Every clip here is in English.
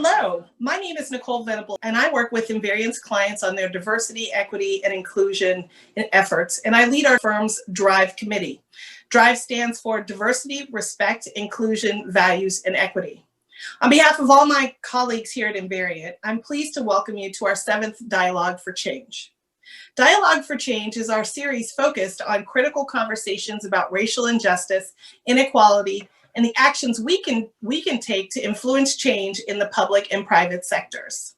Hello, my name is Nicole Venable, and I work with Invariant's clients on their diversity, equity, and inclusion efforts, and I lead our firm's DRIVE committee. DRIVE stands for Diversity, Respect, Inclusion, Values, and Equity. On behalf of all my colleagues here at Invariant, I'm pleased to welcome you to our 7th Dialogue for Change. Dialogue for Change is our series focused on critical conversations about racial injustice, inequality, and the actions we can take to influence change in the public and private sectors.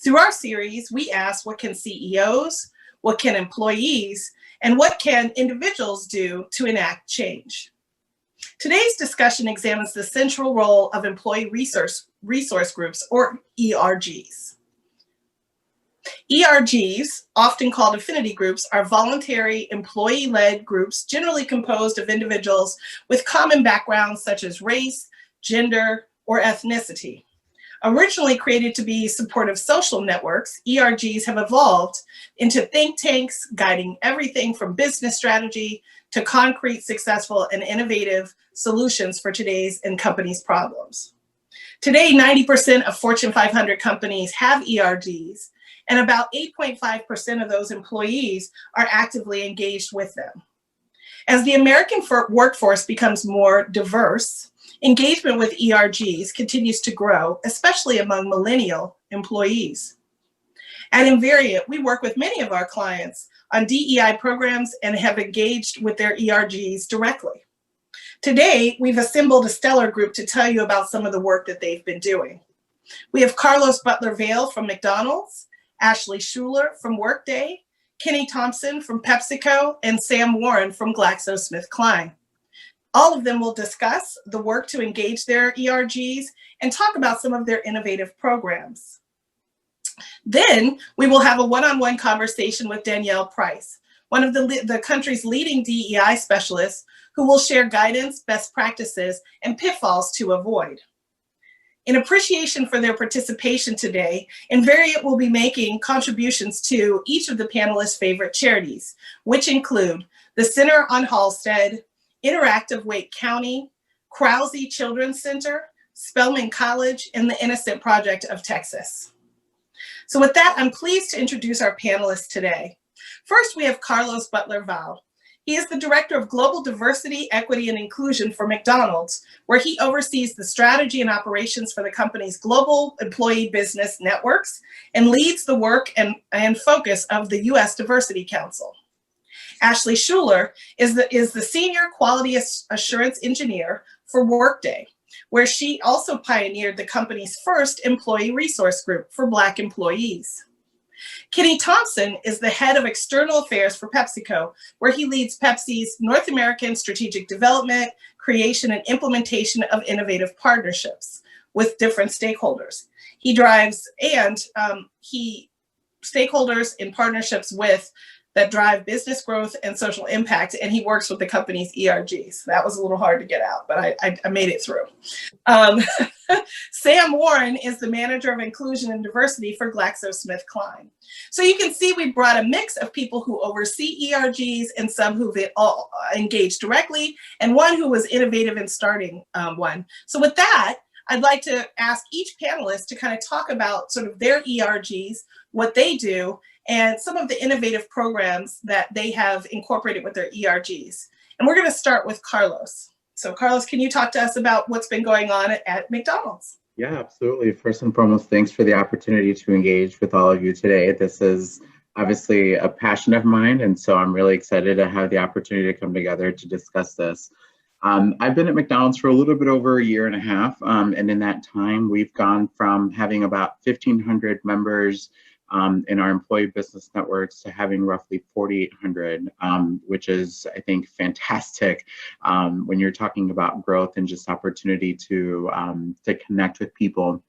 Through our series, we ask, what can CEOs, what can employees, and what can individuals do to enact change? Today's discussion examines the central role of employee resource groups, or ERGs. ERGs, often called Affinity Groups, are voluntary, employee-led groups generally composed of individuals with common backgrounds such as race, gender, or ethnicity. Originally created to be supportive social networks, ERGs have evolved into think tanks guiding everything from business strategy to concrete, successful, and innovative solutions for today's and companies' problems. Today, 90% of Fortune 500 companies have ERGs, and about 8.5% of those employees are actively engaged with them. As the American workforce becomes more diverse, engagement with ERGs continues to grow, especially among millennial employees. At Invariant, we work with many of our clients on DEI programs and have engaged with their ERGs directly. Today, we've assembled a stellar group to tell you about some of the work that they've been doing. We have Carlos Butler-Vale from McDonald's, Ashley Schuler from Workday, Kenny Thompson from PepsiCo, and Sam Warren from GlaxoSmithKline. All of them will discuss the work to engage their ERGs and talk about some of their innovative programs. Then we will have a one-on-one conversation with Danielle Price, one of the country's leading DEI specialists, who will share guidance, best practices, and pitfalls to avoid. In appreciation for their participation today, Invariant will be making contributions to each of the panelists' favorite charities, which include the Center on Halstead, Interactive Wake County, Krause Children's Center, Spelman College, and the Innocent Project of Texas. So with that, I'm pleased to introduce our panelists today. First, we have Carlos Butler-Vale. He is the Director of Global Diversity, Equity, and Inclusion for McDonald's, where he oversees the strategy and operations for the company's global employee business networks and leads the work and focus of the U.S. Diversity Council. Ashley Schuler is the Senior Quality Assurance Engineer for Workday, where she also pioneered the company's first employee resource group for Black employees. Kenny Thompson is the head of external affairs for PepsiCo, where he leads Pepsi's North American strategic development, creation, and implementation of innovative partnerships with different stakeholders. He drives stakeholders in partnerships that drive business growth and social impact, and he works with the company's ERGs. That was a little hard to get out, but I made it through. Sam Warren is the Manager of Inclusion and Diversity for GlaxoSmithKline. So you can see we brought a mix of people who oversee ERGs and some who've all engaged directly, and one who was innovative in starting one. So with that, I'd like to ask each panelist to kind of talk about sort of their ERGs, what they do, and some of the innovative programs that they have incorporated with their ERGs. And we're going to start with Carlos. So Carlos, can you talk to us about what's been going on at McDonald's? Yeah, absolutely. First and foremost, thanks for the opportunity to engage with all of you today. This is obviously a passion of mine, and so I'm really excited to have the opportunity to come together to discuss this. I've been at McDonald's for a little bit over a year and a half, and in that time, we've gone from having about 1,500 members in our employee business networks to having roughly 4,800, which is, I think, fantastic when you're talking about growth and just opportunity to connect with people.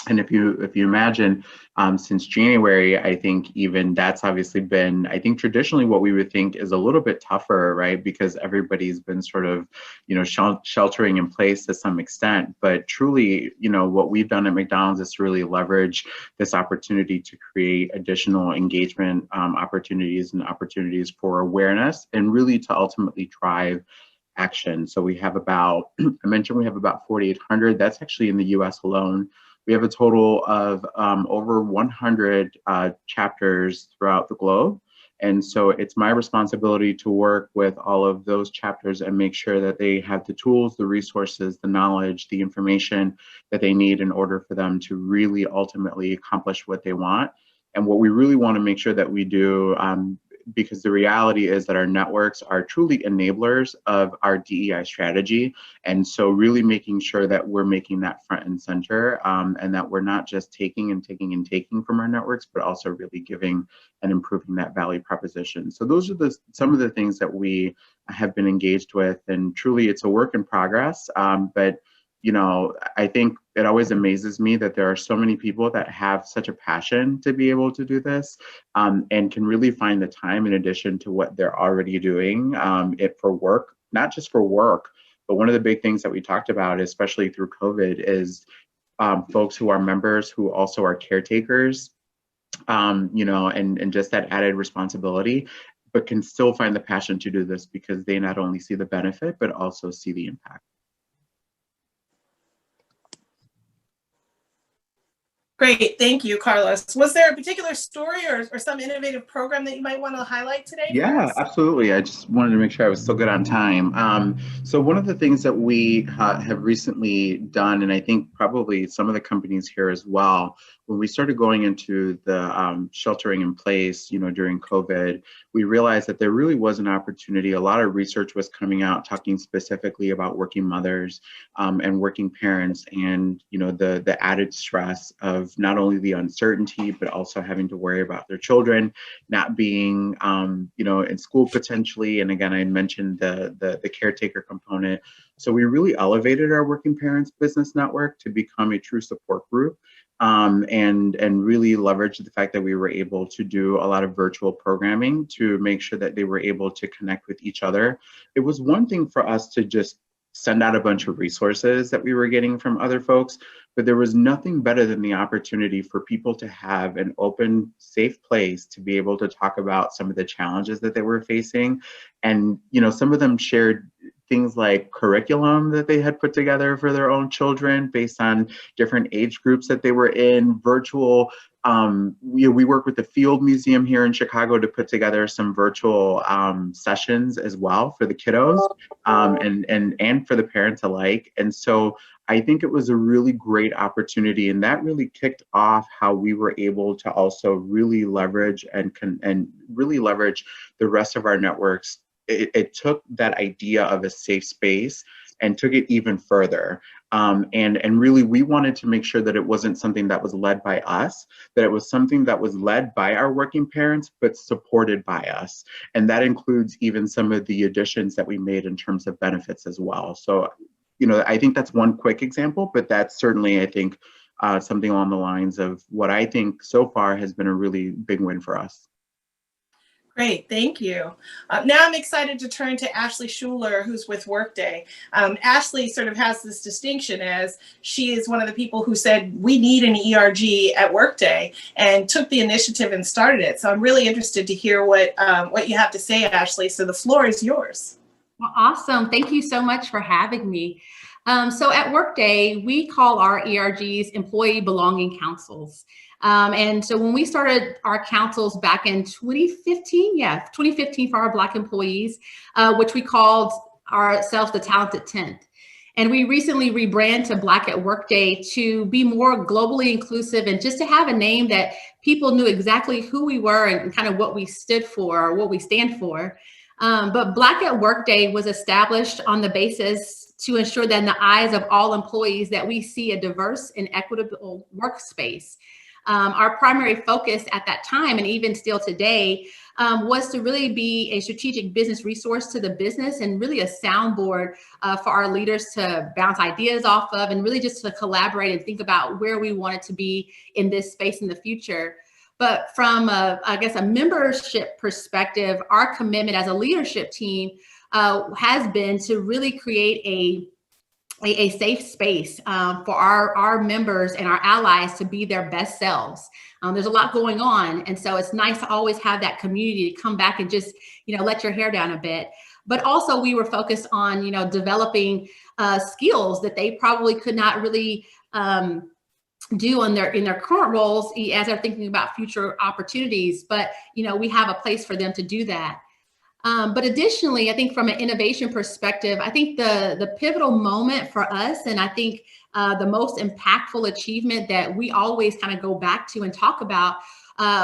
And if you imagine, since January, I think even that's obviously been, I think traditionally what we would think is a little bit tougher, right? Because everybody's been sort of, sheltering in place to some extent. But truly, what we've done at McDonald's is to really leverage this opportunity to create additional engagement opportunities and opportunities for awareness, and really to ultimately drive action. So we have about, I mentioned we have about 4,800. That's actually in the US alone. We have a total of over 100 chapters throughout the globe. And so it's my responsibility to work with all of those chapters and make sure that they have the tools, the resources, the knowledge, the information that they need in order for them to really ultimately accomplish what they want. And what we really want to make sure that we do, because the reality is that our networks are truly enablers of our DEI strategy. And so really making sure that we're making that front and center, and that we're not just taking and taking and taking from our networks, but also really giving and improving that value proposition. So those are some of the things that we have been engaged with, and truly it's a work in progress. But you know, I think it always amazes me that there are so many people that have such a passion to be able to do this, and can really find the time in addition to what they're already doing, it for work, not just for work, but one of the big things that we talked about, especially through COVID, is folks who are members who also are caretakers, you know, and just that added responsibility, but can still find the passion to do this because they not only see the benefit, but also see the impact. Great, thank you, Carlos. Was there a particular story or some innovative program that you might want to highlight today? Yeah, absolutely. I just wanted to make sure I was still good on time. So one of the things that we have recently done, and I think probably some of the companies here as well, when we started going into the sheltering in place, you know, during COVID, we realized that there really was an opportunity. A lot of research was coming out talking specifically about working mothers and working parents, and you know, the added stress of not only the uncertainty, but also having to worry about their children not being you know, in school potentially. And again, I mentioned the caretaker component. So we really elevated our Working Parents Business Network to become a true support group, and really leverage the fact that we were able to do a lot of virtual programming to make sure that they were able to connect with each other. It was one thing for us to just send out a bunch of resources that we were getting from other folks, but there was nothing better than the opportunity for people to have an open, safe place to be able to talk about some of the challenges that they were facing. And, you know, some of them shared things like curriculum that they had put together for their own children based on different age groups that they were in, virtual. We work with the Field Museum here in Chicago to put together some virtual sessions as well for the kiddos, and for the parents alike. And so I think it was a really great opportunity, and that really kicked off how we were able to also really leverage and really leverage the rest of our networks. It took that idea of a safe space and took it even further. And really, we wanted to make sure that it wasn't something that was led by us, that it was something that was led by our working parents, but supported by us. And that includes even some of the additions that we made in terms of benefits as well. So, you know, I think that's one quick example, but that's certainly, I think, something along the lines of what I think so far has been a really big win for us. Great, thank you. Now I'm excited to turn to Ashley Schuler, who's with Workday. Ashley sort of has this distinction as she is one of the people who said, we need an ERG at Workday, and took the initiative and started it. So I'm really interested to hear what you have to say, Ashley. So the floor is yours. Well, awesome. Thank you so much for having me. So at Workday, we call our ERGs Employee Belonging Councils. And so when we started our councils back in 2015 for our Black employees, which we called ourselves the Talented 10th. And we recently rebranded to Black at Workday to be more globally inclusive and just to have a name that people knew exactly who we were and kind of what we stood for or what we stand for. But Black at Workday was established on the basis to ensure that in the eyes of all employees that we see a diverse and equitable workspace. Our primary focus at that time, and even still today, was to really be a strategic business resource to the business and really a soundboard for our leaders to bounce ideas off of, and really just to collaborate and think about where we wanted to be in this space in the future. But from I guess a membership perspective, our commitment as a leadership team has been to really create a safe space for our members and our allies to be their best selves. There's a lot going on. And so it's nice to always have that community to come back and just, let your hair down a bit. But also we were focused on, developing skills that they probably could not really do in their current roles as they're thinking about future opportunities. But, we have a place for them to do that. But additionally, I think from an innovation perspective, I think the pivotal moment for us, and I think the most impactful achievement that we always kind of go back to and talk about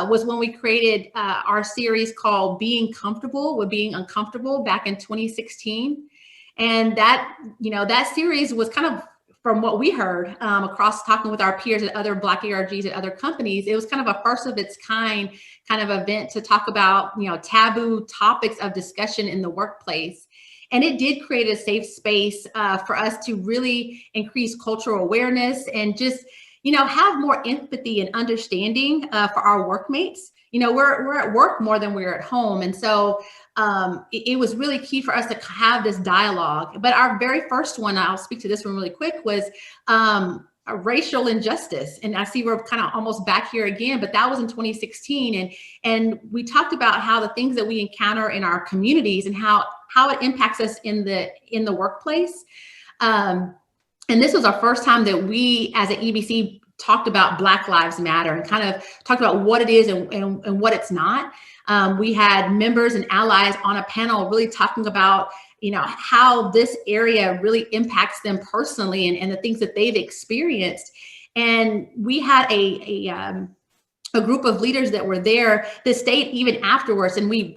was when we created our series called Being Comfortable with Being Uncomfortable back in 2016. And that series was kind of, from what we heard across talking with our peers at other Black ERGs at other companies, it was kind of a first of its kind of event to talk about, taboo topics of discussion in the workplace. And it did create a safe space for us to really increase cultural awareness and just, have more empathy and understanding for our workmates. We're at work more than we're at home. And so it was really key for us to have this dialogue. But our very first one, I'll speak to this one really quick, was a racial injustice. And I see we're kind of almost back here again, but that was in 2016. And we talked about how the things that we encounter in our communities and how it impacts us in the workplace. And this was our first time that we as an EBC talked about Black Lives Matter and kind of talked about what it is and what it's not. We had members and allies on a panel really talking about, how this area really impacts them personally and the things that they've experienced. And we had a group of leaders that were there that stayed even afterwards. And we,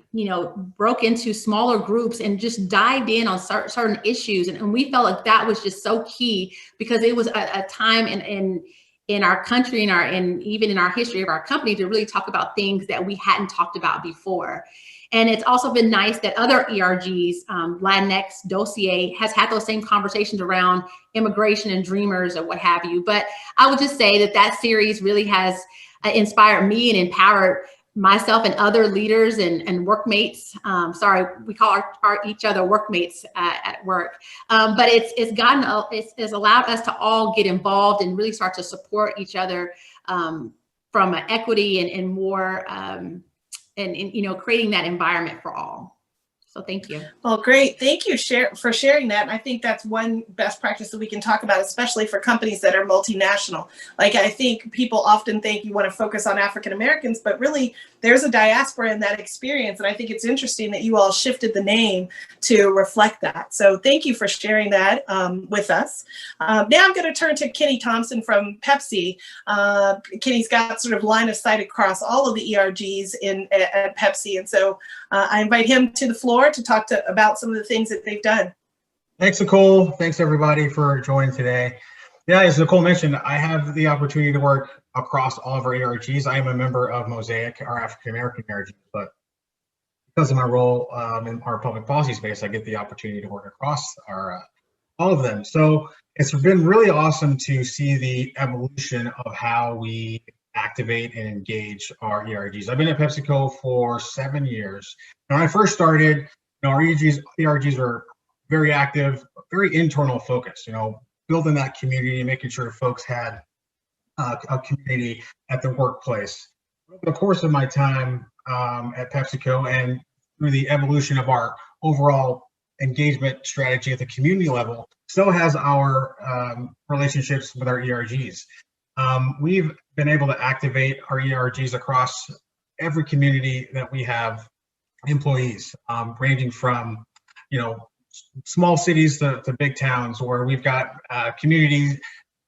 broke into smaller groups and just dived in on certain issues. And we felt like that was just so key because it was a time in our country and even in our history of our company to really talk about things that we hadn't talked about before. And it's also been nice that other ERGs, Latinx Dossier, has had those same conversations around immigration and dreamers or what have you. But I would just say that series really has inspired me and empowered myself and other leaders and workmates. Sorry, we call our each other workmates at work. But it's allowed us to all get involved and really start to support each other from an equity and more and creating that environment for all. So thank you. Well, great. Thank you for sharing that. And I think that's one best practice that we can talk about, especially for companies that are multinational. Like, I think people often think you want to focus on African Americans, but really there's a diaspora in that experience. And I think it's interesting that you all shifted the name to reflect that. So thank you for sharing that with us. Now I'm going to turn to Kenny Thompson from Pepsi. Kenny's got sort of line of sight across all of the ERGs at Pepsi. And so I invite him to the floor to talk about some of the things that they've done. Thanks, Nicole. Thanks, everybody, for joining today. Yeah, as Nicole mentioned, I have the opportunity to work across all of our ERGs. I am a member of Mosaic, our African-American ERG, but because of my role in our public policy space, I get the opportunity to work across all of them. So it's been really awesome to see the evolution of how we activate and engage our ERGs. I've been at PepsiCo for 7 years. When I first started, our ERGs were very active, very internal focused, building that community, making sure folks had a community at their workplace. Over the course of my time at PepsiCo and through the evolution of our overall engagement strategy at the community level, so has our relationships with our ERGs. We've been able to activate our ERGs across every community that we have employees, ranging from, small cities to big towns, where we've got communities,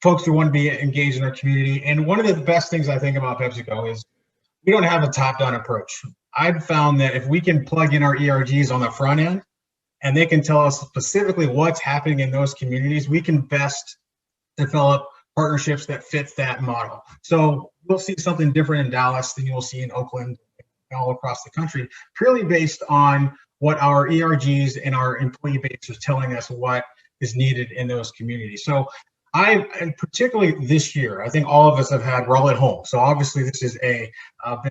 folks who want to be engaged in their community. And one of the best things I think about PepsiCo is we don't have a top-down approach. I've found that if we can plug in our ERGs on the front end and they can tell us specifically what's happening in those communities, we can best develop partnerships that fit that model. So you'll see something different in Dallas than you'll see in Oakland and all across the country, purely based on what our ERGs and our employee base is telling us what is needed in those communities. So and particularly this year, I think all of us we're all at home. So obviously this has been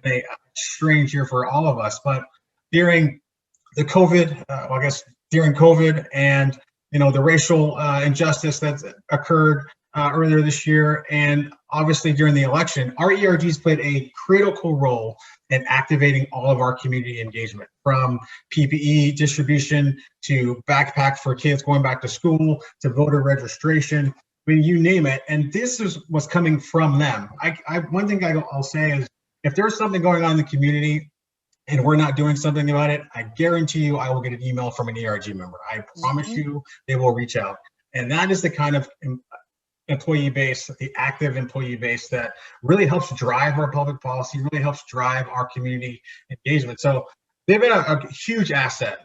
a strange year for all of us, but during the COVID, during COVID and, the racial injustice that's occurred earlier this year, and obviously during the election, our ERGs played a critical role in activating all of our community engagement, from PPE distribution to backpacks for kids going back to school to voter registration. mean, you name it. And this was coming from them. One thing I'll say is, if there's something going on in the community and we're not doing something about it, I guarantee you I will get an email from an ERG member. I promise you they will reach out. And that is the kind of employee base, the active employee base, that really helps drive our public policy, really helps drive our community engagement. So they've been a huge asset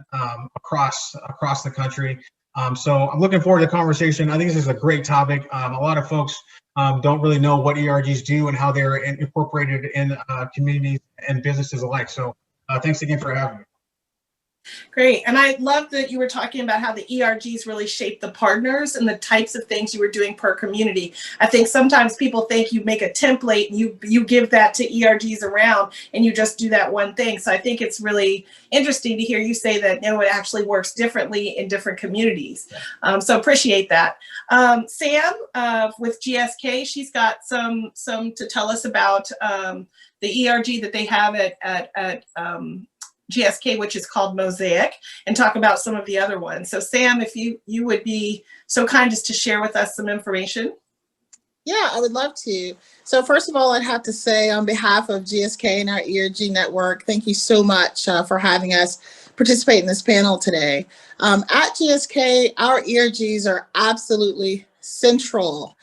across the country. So I'm looking forward to the conversation. I think this is a great topic. A lot of folks don't really know what ERGs do and how they're incorporated in communities and businesses alike. So thanks again for having me. Great. And I love that you were talking about how the ERGs really shape the partners and the types of things you were doing per community. I think sometimes people think you make a template and you give that to ERGs around and you just do that one thing. So I think it's really interesting to hear you say that, no, it actually works differently in different communities. So appreciate that. Sam with GSK, she's got some to tell us about the ERG that they have at GSK, which is called Mosaic, and talk about some of the other ones. So Sam, if you would be so kind as to share with us some information. Yeah, I would love to. So first of all, I'd have to say on behalf of GSK and our ERG network, thank you so much for having us participate in this panel today. At GSK, our ERGs are absolutely central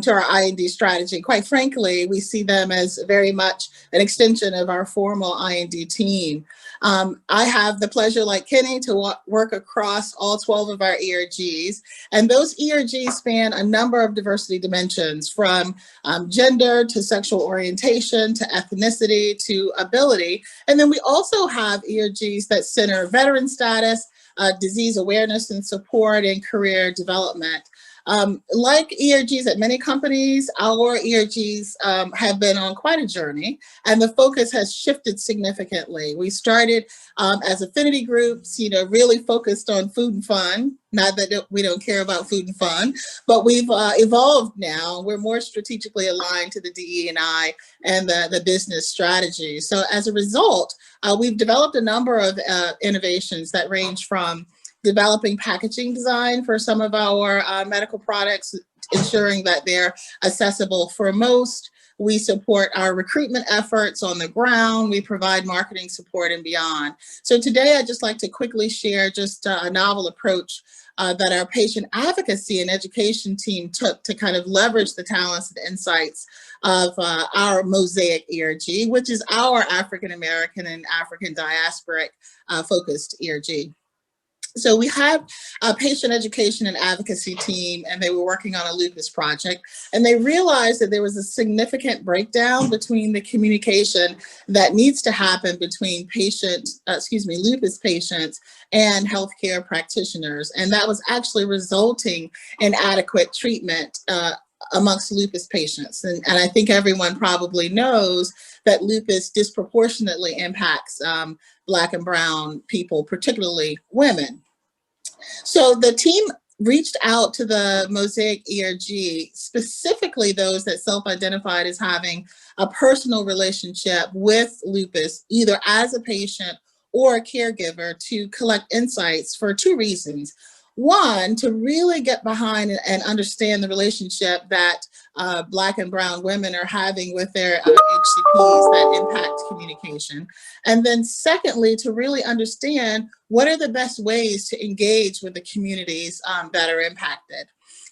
to our I&D strategy. Quite frankly, we see them as very much an extension of our formal I&D team. I have the pleasure, like Kenny, to work across all 12 of our ERGs, and those ERGs span a number of diversity dimensions, from gender to sexual orientation to ethnicity to ability. And then we also have ERGs that center veteran status, disease awareness and support, and career development. Like ERGs at many companies, our ERGs have been on quite a journey, and the focus has shifted significantly. We started as Affinity Groups, really focused on food and fun. Not that we don't care about food and fun, but we've evolved now. We're more strategically aligned to the DE&I and the business strategy. So as a result, we've developed a number of innovations that range from developing packaging design for some of our medical products, ensuring that they're accessible for most. We support our recruitment efforts on the ground. We provide marketing support and beyond. So today, I'd just like to quickly share just a novel approach that our patient advocacy and education team took to kind of leverage the talents and insights of our Mosaic ERG, which is our African American and African diasporic focused ERG. So we had a patient education and advocacy team, and they were working on a lupus project, and they realized that there was a significant breakdown between the communication that needs to happen between lupus patients and healthcare practitioners. And that was actually resulting in inadequate treatment amongst lupus patients. And I think everyone probably knows that lupus disproportionately impacts Black and Brown people, particularly women. So the team reached out to the Mosaic ERG, specifically those that self-identified as having a personal relationship with lupus, either as a patient or a caregiver, to collect insights for two reasons. One, to really get behind and understand the relationship that Black and Brown women are having with their HCPs that impact communication. And then secondly, to really understand what are the best ways to engage with the communities that are impacted.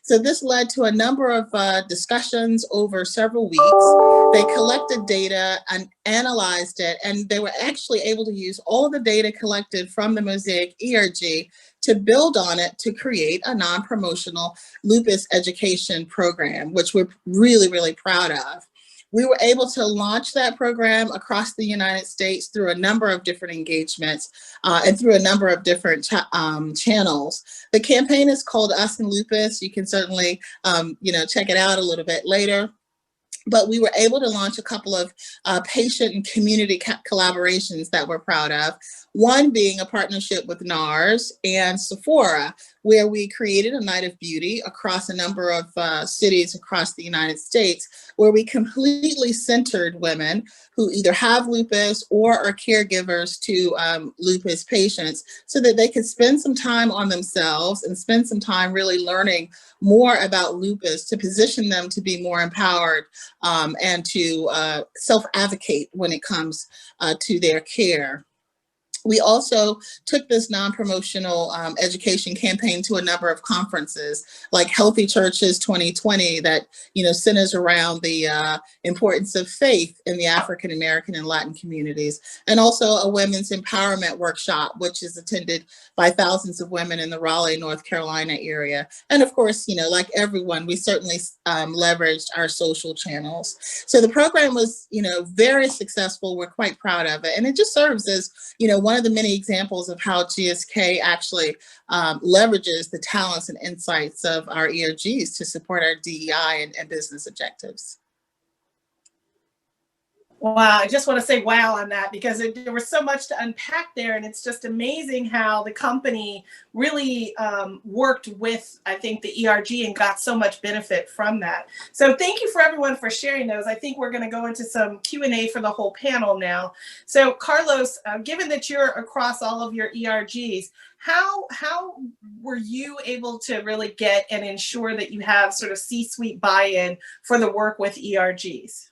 So this led to a number of discussions over several weeks. They collected data and analyzed it, and they were actually able to use all of the data collected from the Mosaic ERG to build on it to create a non-promotional lupus education program, which we're really, really proud of. We were able to launch that program across the United States through a number of different engagements and through a number of different channels. The campaign is called Us and Lupus. You can certainly, check it out a little bit later. But we were able to launch a couple of patient and community collaborations that we're proud of. One being a partnership with NARS and Sephora, where we created a night of beauty across a number of cities across the United States, where we completely centered women who either have lupus or are caregivers to lupus patients, so that they could spend some time on themselves and spend some time really learning more about lupus to position them to be more empowered and to self-advocate when it comes to their care. We also took this non-promotional education campaign to a number of conferences, like Healthy Churches 2020, that centers around the importance of faith in the African American and Latin communities, and also a women's empowerment workshop, which is attended by thousands of women in the Raleigh, North Carolina area. And of course, like everyone, we certainly leveraged our social channels. So the program was, very successful. We're quite proud of it, and it just serves as, one of the many examples of how GSK actually leverages the talents and insights of our ERGs to support our DEI and business objectives. Wow, I just want to say wow on that, because there was so much to unpack there, and it's just amazing how the company really worked with, I think, the ERG and got so much benefit from that. So thank you for everyone for sharing those. I think we're going to go into some Q&A for the whole panel now. So Carlos, given that you're across all of your ERGs, how were you able to really get and ensure that you have sort of C-suite buy-in for the work with ERGs?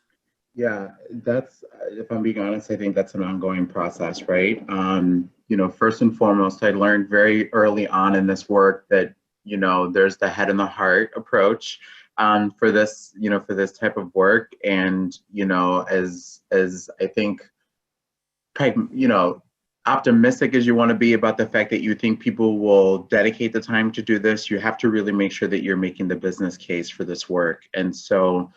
Yeah, that's, if I'm being honest, I think that's an ongoing process, right? First and foremost, I learned very early on in this work that, there's the head and the heart approach for this, for this type of work. And, as I think, optimistic as you want to be about the fact that you think people will dedicate the time to do this, you have to really make sure that you're making the business case for this work. And so,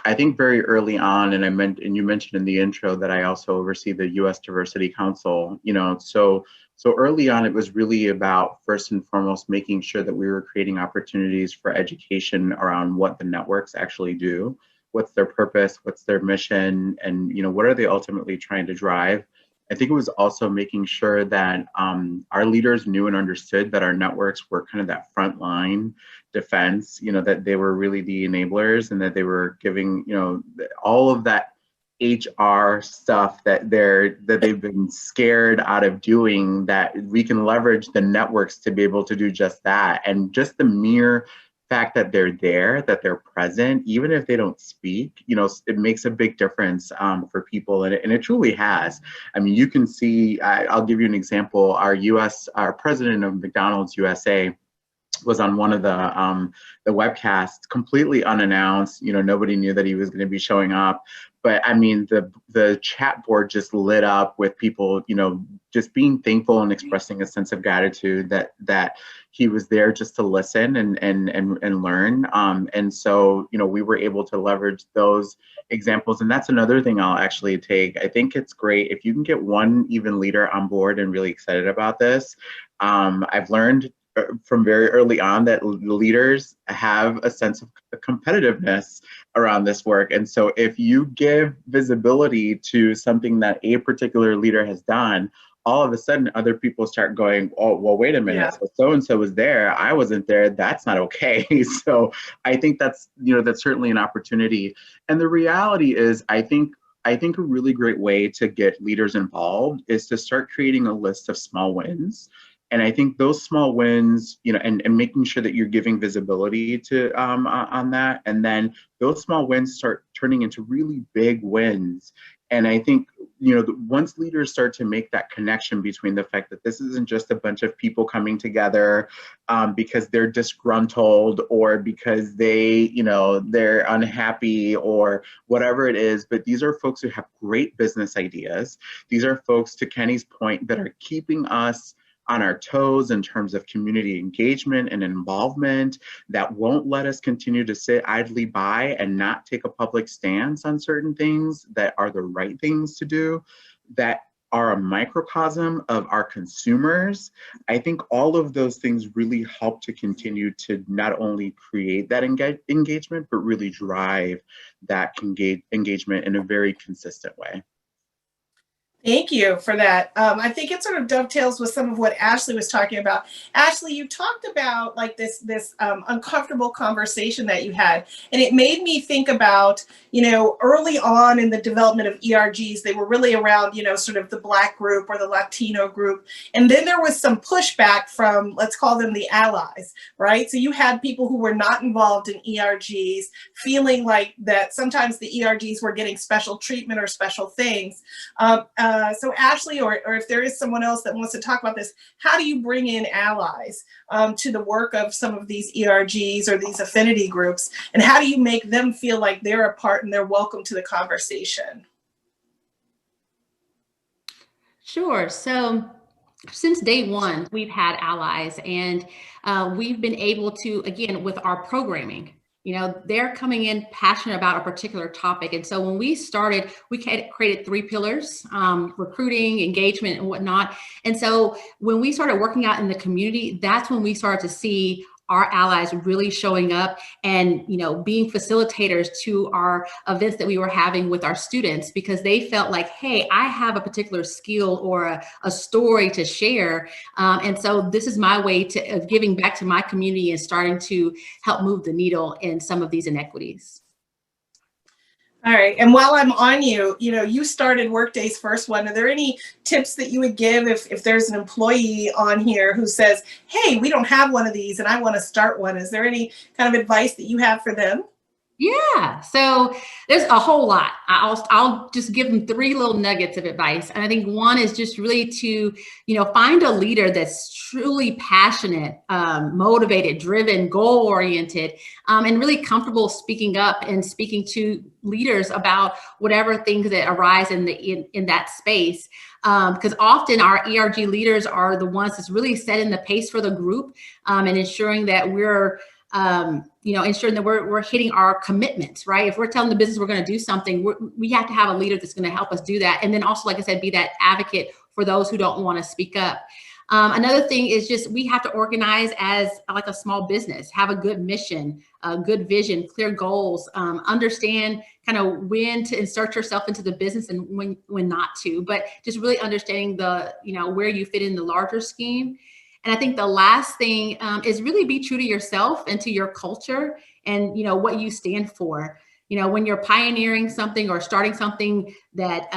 I think very early on, and you mentioned in the intro that I also oversee the U.S. Diversity Council, so early on, it was really about, first and foremost, making sure that we were creating opportunities for education around what the networks actually do, what's their purpose, what's their mission, and what are they ultimately trying to drive. I think it was also making sure that our leaders knew and understood that our networks were kind of that frontline defense, that they were really the enablers, and that they were giving, all of that HR stuff that they've been scared out of doing, that we can leverage the networks to be able to do just that. And just the mere fact that they're there, that they're present, even if they don't speak, it makes a big difference for people, and it truly has. I mean, you can see, I'll give you an example. Our president of McDonald's USA was on one of the webcasts, completely unannounced. Nobody knew that he was going to be showing up. But I mean, the chat board just lit up with people, just being thankful and expressing a sense of gratitude that he was there just to listen and learn. And so, we were able to leverage those examples. And that's another thing I'll actually take. I think it's great if you can get one even leader on board and really excited about this. I've learned from very early on that leaders have a sense of competitiveness around this work. And so if you give visibility to something that a particular leader has done, all of a sudden other people start going, oh, well, wait a minute. Yeah. So so-and-so was there, I wasn't there, that's not okay. So I think that's, that's certainly an opportunity. And the reality is, I think a really great way to get leaders involved is to start creating a list of small wins. And I think those small wins, and making sure that you're giving visibility to on that, and then those small wins start turning into really big wins. And I think, once leaders start to make that connection between the fact that this isn't just a bunch of people coming together because they're disgruntled, or because they're unhappy, or whatever it is, but these are folks who have great business ideas. These are folks, to Kenny's point, that are keeping us on our toes in terms of community engagement and involvement, that won't let us continue to sit idly by and not take a public stance on certain things that are the right things to do, that are a microcosm of our consumers. I think all of those things really help to continue to not only create that engagement, but really drive that engagement in a very consistent way. Thank you for that. I think it sort of dovetails with some of what Ashley was talking about. Ashley, you talked about like this uncomfortable conversation that you had, and it made me think about, early on in the development of ERGs, they were really around, sort of the Black group or the Latino group, and then there was some pushback from, let's call them the allies, right? So you had people who were not involved in ERGs feeling like that sometimes the ERGs were getting special treatment or special things. So Ashley, or if there is someone else that wants to talk about this, how do you bring in allies to the work of some of these ERGs or these affinity groups? And how do you make them feel like they're a part and they're welcome to the conversation? Sure. So since day one, we've had allies, and we've been able to, again, with our programming, they're coming in passionate about a particular topic. And so when we started, we created 3 pillars, recruiting, engagement, and whatnot. And so when we started working out in the community, that's when we started to see our allies really showing up and, being facilitators to our events that we were having with our students, because they felt like, hey, I have a particular skill or a story to share. And so this is my way of giving back to my community and starting to help move the needle in some of these inequities. All right. And while I'm on you, you started Workday's first one. Are there any tips that you would give if there's an employee on here who says, hey, we don't have one of these and I want to start one? Is there any kind of advice that you have for them? Yeah, so there's a whole lot. I'll just give them 3 little nuggets of advice. And I think one is just really to, find a leader that's truly passionate, motivated, driven, goal-oriented, and really comfortable speaking up and speaking to leaders about whatever things that arise in that space. Because often our ERG leaders are the ones that's really setting the pace for the group, and ensuring that we're ensuring that we're hitting our commitments, right? If we're telling the business we're going to do something, we have to have a leader that's going to help us do that. And then also, like I said, be that advocate for those who don't want to speak up. Another thing is just, we have to organize as like a small business, have a good mission, a good vision, clear goals, understand kind of when to insert yourself into the business and when not to, but just really understanding where you fit in the larger scheme. And I think the last thing is really be true to yourself and to your culture and, what you stand for. When you're pioneering something or starting something that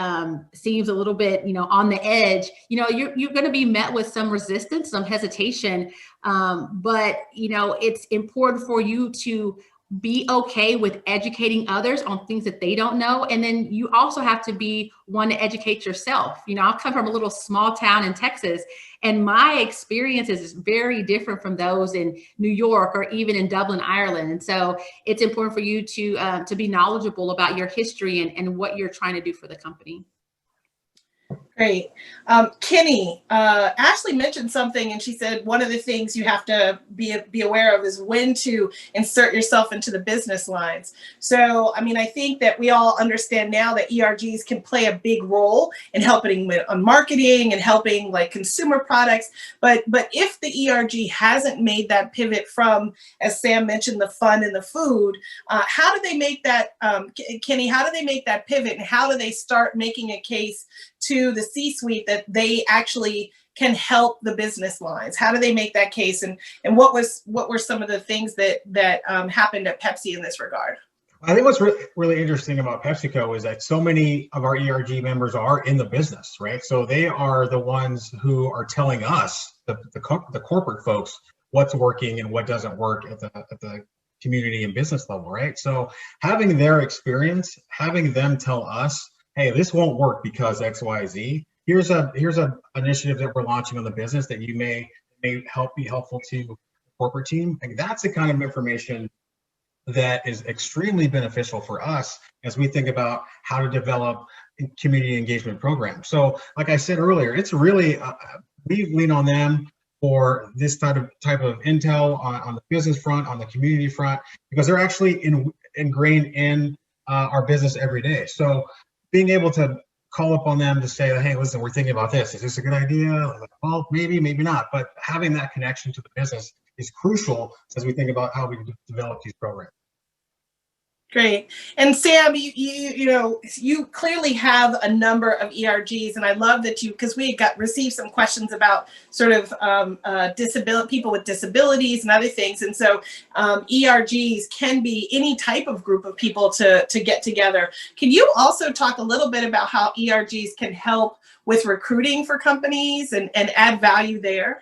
seems a little bit, on the edge, you're going to be met with some resistance, some hesitation. But, it's important for you to be okay with educating others on things that they don't know. And then you also have to be one to educate yourself. I come from a little small town in Texas, and my experiences is very different from those in New York or even in Dublin, Ireland. And so it's important for you to be knowledgeable about your history and what you're trying to do for the company. Great. Kenny, Ashley mentioned something, and she said one of the things you have to be aware of is when to insert yourself into the business lines. So, I think that we all understand now that ERGs can play a big role in helping on marketing and helping like consumer products. But if the ERG hasn't made that pivot from, as Sam mentioned, the fun and the food, how do they make that, Kenny, how do they make that pivot, and how do they start making a case to the C-suite that they actually can help the business lines? How do they make that case? And what were some of the things that happened at Pepsi in this regard? I think what's really interesting about PepsiCo is that so many of our ERG members are in the business, right? So they are the ones who are telling us, the corporate folks, what's working and what doesn't work at the community and business level, right? So having their experience, having them tell us, hey, this won't work because X, Y, Z. Here's a initiative that we're launching on the business that you may be helpful to the corporate team. And that's the kind of information that is extremely beneficial for us as we think about how to develop community engagement programs. So like I said earlier, it's really, we lean on them for this type of intel on the business front, on the community front, because they're actually ingrained in our business every day. So being able to call up on them to say, hey, listen, we're thinking about this. Is this a good idea? Well, maybe, maybe not. But having that connection to the business is crucial as we think about how we develop these programs. Great. And Sam, you clearly have a number of ERGs, and I love that because we received some questions about sort of disability, people with disabilities and other things. And so ERGs can be any type of group of people to get together. Can you also talk a little bit about how ERGs can help with recruiting for companies and add value there?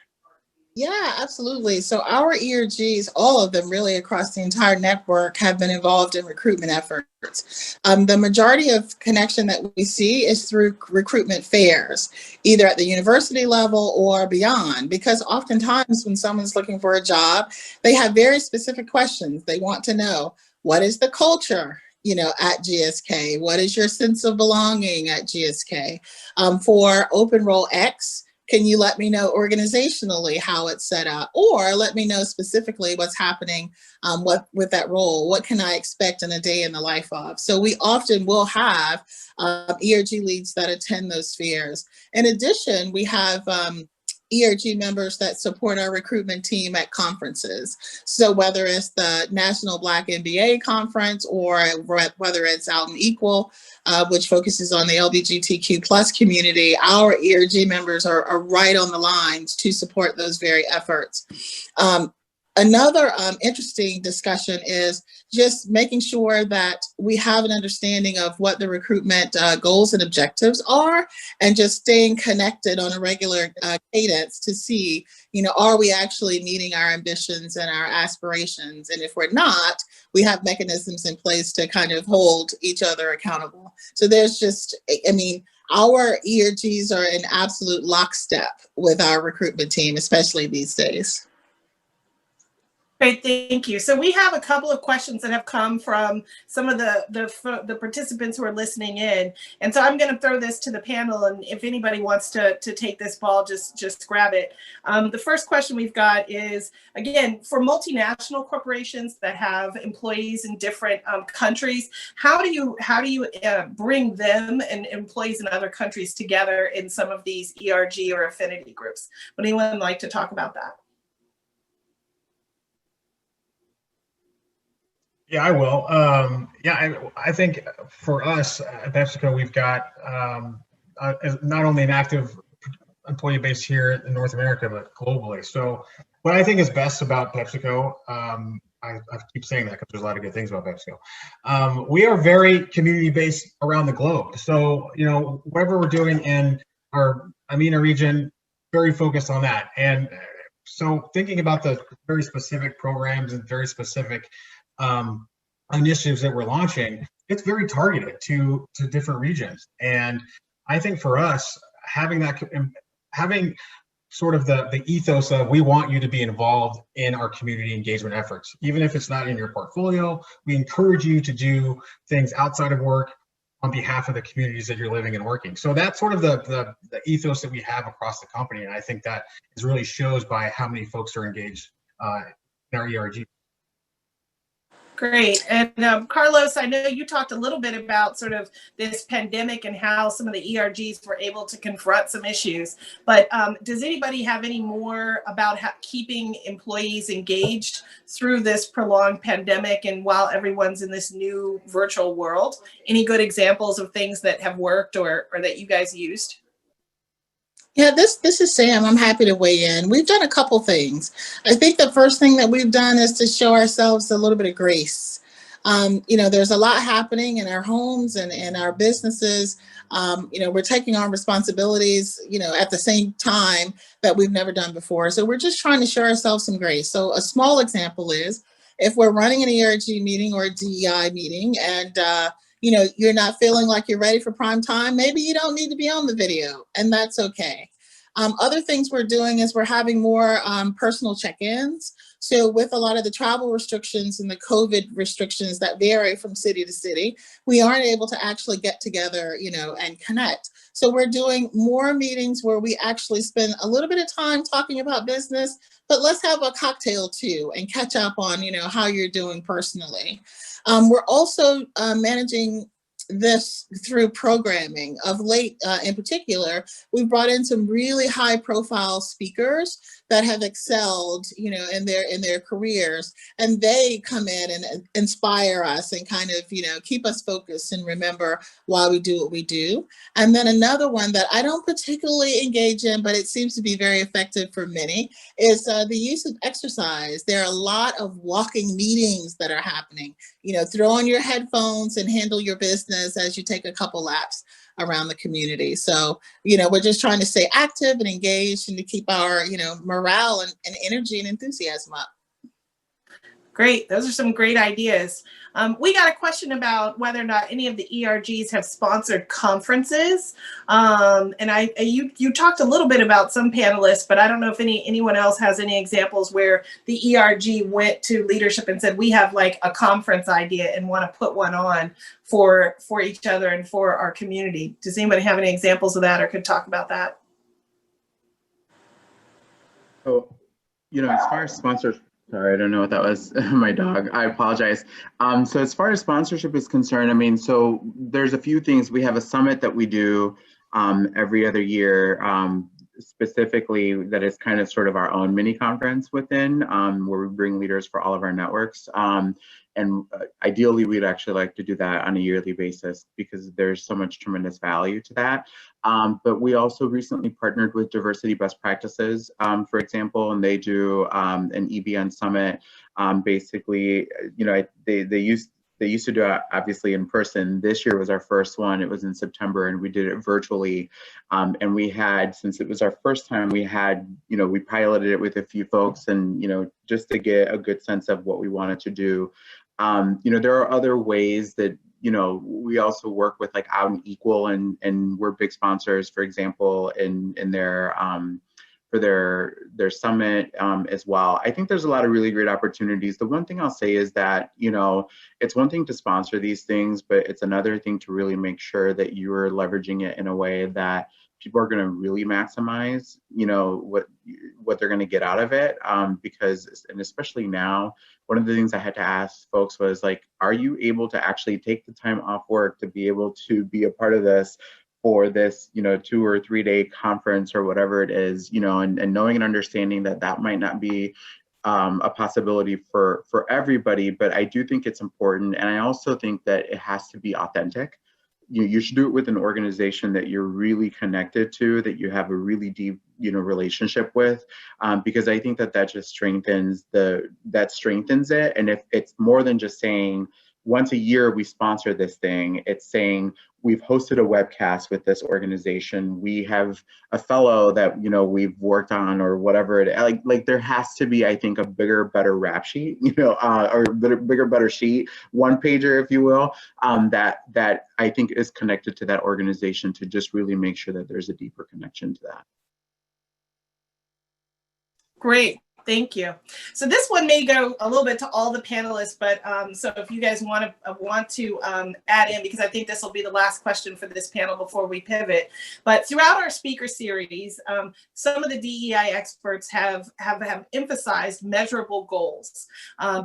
Yeah, absolutely. So our ERGs, all of them really across the entire network, have been involved in recruitment efforts. The majority of connection that we see is through recruitment fairs, either at the university level or beyond, because oftentimes when someone's looking for a job, they have very specific questions. They want to know, what is the culture, at GSK? What is your sense of belonging at GSK? For Open Role X, can you let me know organizationally how it's set up, or let me know specifically what's happening with that role? What can I expect in a day in the life of? So we often will have ERG leads that attend those fairs. In addition, we have ERG members that support our recruitment team at conferences. So whether it's the National Black MBA Conference or whether it's Out and Equal, which focuses on the LGBTQ plus community, our ERG members are right on the lines to support those very efforts. Another interesting discussion is just making sure that we have an understanding of what the recruitment goals and objectives are, and just staying connected on a regular cadence to see, are we actually meeting our ambitions and our aspirations? And if we're not, we have mechanisms in place to kind of hold each other accountable. So there's just, our ERGs are in absolute lockstep with our recruitment team, especially these days. Great, thank you. So we have a couple of questions that have come from some of the participants who are listening in. And so I'm going to throw this to the panel, and if anybody wants to take this ball, just grab it. The first question we've got is, again, for multinational corporations that have employees in different countries, how do you bring them and employees in other countries together in some of these ERG or affinity groups? Would anyone like to talk about that? Yeah, I will. I think for us at PepsiCo, we've got not only an active employee base here in North America, but globally. So what I think is best about PepsiCo, I keep saying that because there's a lot of good things about PepsiCo. We are very community-based around the globe. So, whatever we're doing in our EMENA region, very focused on that. And so thinking about the very specific programs and very specific initiatives that we're launching, it's very targeted to different regions. And I think for us, having sort of the ethos of, we want you to be involved in our community engagement efforts, even if it's not in your portfolio. We encourage you to do things outside of work on behalf of the communities that you're living and working. So that's sort of the ethos that we have across the company, and I think that really shows by how many folks are engaged in our ERG. Great. And Carlos, I know you talked a little bit about sort of this pandemic and how some of the ERGs were able to confront some issues, but does anybody have any more about keeping employees engaged through this prolonged pandemic and while everyone's in this new virtual world? Any good examples of things that have worked or that you guys used? Yeah, this is Sam. I'm happy to weigh in. We've done a couple things. I think the first thing that we've done is to show ourselves a little bit of grace. There's a lot happening in our homes and in our businesses. We're taking on responsibilities, at the same time that we've never done before. So we're just trying to show ourselves some grace. So a small example is, if we're running an ERG meeting or a DEI meeting and you're not feeling like you're ready for prime time, maybe you don't need to be on the video, and that's okay. Other things we're doing is we're having more personal check-ins. So with a lot of the travel restrictions and the COVID restrictions that vary from city to city, we aren't able to actually get together, and connect. So we're doing more meetings where we actually spend a little bit of time talking about business, but let's have a cocktail too and catch up on, how you're doing personally. We're also managing this through programming. Of late, in particular, we've brought in some really high profile speakers that have excelled, you know, in their careers, and they come in and inspire us and kind of, you know, keep us focused and remember why we do what we do. And then another one that I don't particularly engage in, but it seems to be very effective for many, is the use of exercise. There are a lot of walking meetings that are happening. You know, throw on your headphones and handle your business as you take a couple laps around the community. So, you know, we're just trying to stay active and engaged and to keep our, you know, morale and energy and enthusiasm up. Great. Those are some great ideas. We got a question about whether or not any of the ERGs have sponsored conferences. And you talked a little bit about some panelists, but I don't know if anyone else has any examples where the ERG went to leadership and said, we have like a conference idea and want to put one on for each other and for our community. Does anybody have any examples of that or could talk about that? So, you know, as far as sponsors, sorry, I don't know what that was. My dog, I apologize. So as far as sponsorship is concerned, I mean, so there's a few things. We have a summit that we do every other year, specifically that is kind of sort of our own mini conference within, where we bring leaders for all of our networks. And ideally, we'd actually like to do that on a yearly basis because there's so much tremendous value to that. But we also recently partnered with Diversity Best Practices, for example, and they do an EBN summit. Basically, you know, they used to do it obviously in person. This year was our first one. It was in September and we did it virtually. And we had, since it was our first time, we had, you know, we piloted it with a few folks and, you know, just to get a good sense of what we wanted to do. You know, there are other ways that, you know, we also work with like Out and Equal and we're big sponsors, for example, in their, for their summit as well. I think there's a lot of really great opportunities. The one thing I'll say is that, you know, it's one thing to sponsor these things, but it's another thing to really make sure that you're leveraging it in a way that people are going to really maximize, you know, what they're going to get out of it. Because, and especially now, one of the things I had to ask folks was like, are you able to actually take the time off work to be able to be a part of this for this, you know, 2 or 3 day conference or whatever it is, you know, and knowing and understanding that that might not be a possibility for everybody, but I do think it's important. And I also think that it has to be authentic. You should do it with an organization that you're really connected to, that you have a really deep, you know, relationship with, because I think that just strengthens it. And if it's more than just saying once a year we sponsor this thing, it's saying we've hosted a webcast with this organization. We have a fellow that, you know, we've worked on or whatever it like there has to be, I think, a bigger, better rap sheet, you know, or bigger, better sheet, one pager, if you will, that I think is connected to that organization to just really make sure that there's a deeper connection to that. Great. Thank you. So this one may go a little bit to all the panelists, but so if you guys want to add in, because I think this will be the last question for this panel before we pivot. But throughout our speaker series, some of the DEI experts have emphasized measurable goals,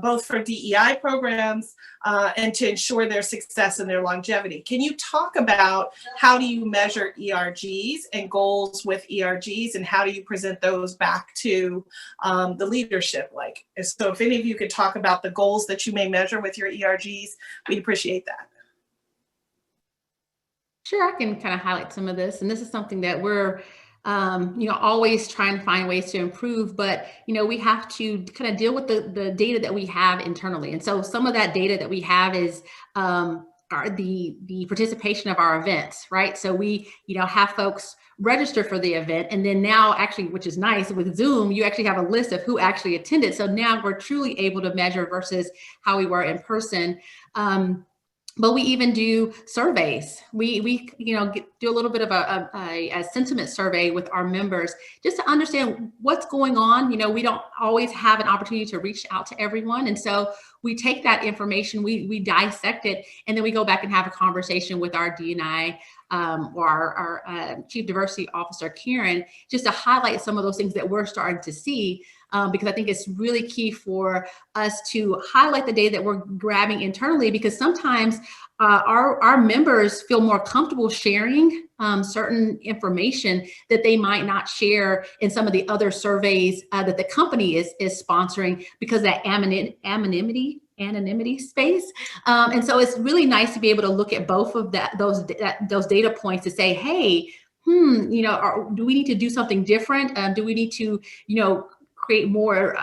both for DEI programs and to ensure their success and their longevity. Can you talk about how do you measure ERGs and goals with ERGs, and how do you present those back to the leadership? Like, so if any of you could talk about the goals that you may measure with your ERGs, we'd appreciate that. Sure, I can kind of highlight some of this. And this is something that we're, you know, always trying to find ways to improve, but, you know, we have to kind of deal with the data that we have internally. And so some of that data that we have is the participation of our events, right? So we, you know, have folks register for the event. And then now actually, which is nice with Zoom, you actually have a list of who actually attended. So now we're truly able to measure versus how we were in person. But we even do surveys. We you know, do a little bit of a sentiment survey with our members just to understand what's going on. You know, we don't always have an opportunity to reach out to everyone. And so we take that information, we dissect it, and then we go back and have a conversation with our D&I or our Chief Diversity Officer, Karen, just to highlight some of those things that we're starting to see. because I think it's really key for us to highlight the data that we're grabbing internally, because sometimes our members feel more comfortable sharing certain information that they might not share in some of the other surveys that the company is sponsoring, because that anonymity space. And so it's really nice to be able to look at both of those data points to say, hey, do we need to do something different? Do we need to, create more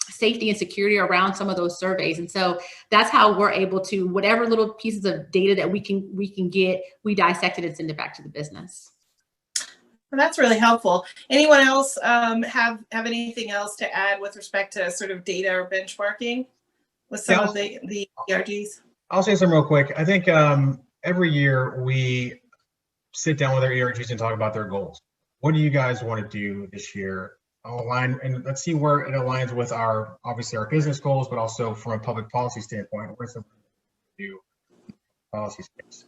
safety and security around some of those surveys? And so that's how we're able to, whatever little pieces of data that we can get, we dissect it and send it back to the business. Well, that's really helpful. Anyone else have anything else to add with respect to sort of data or benchmarking with some of the ERGs? I'll say something real quick. I think every year we sit down with our ERGs and talk about their goals. What do you guys want to do this year? Align, and let's see where it aligns with obviously our business goals, but also from a public policy standpoint, what's the new policy space.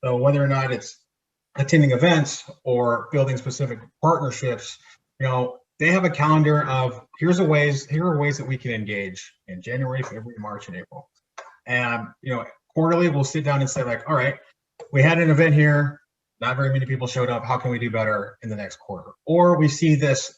So whether or not it's attending events or building specific partnerships, they have a calendar of here are ways that we can engage in January, February, March, and April. And quarterly we'll sit down and say, like, all right, we had an event here, not very many people showed up, how can we do better in the next quarter? Or we see this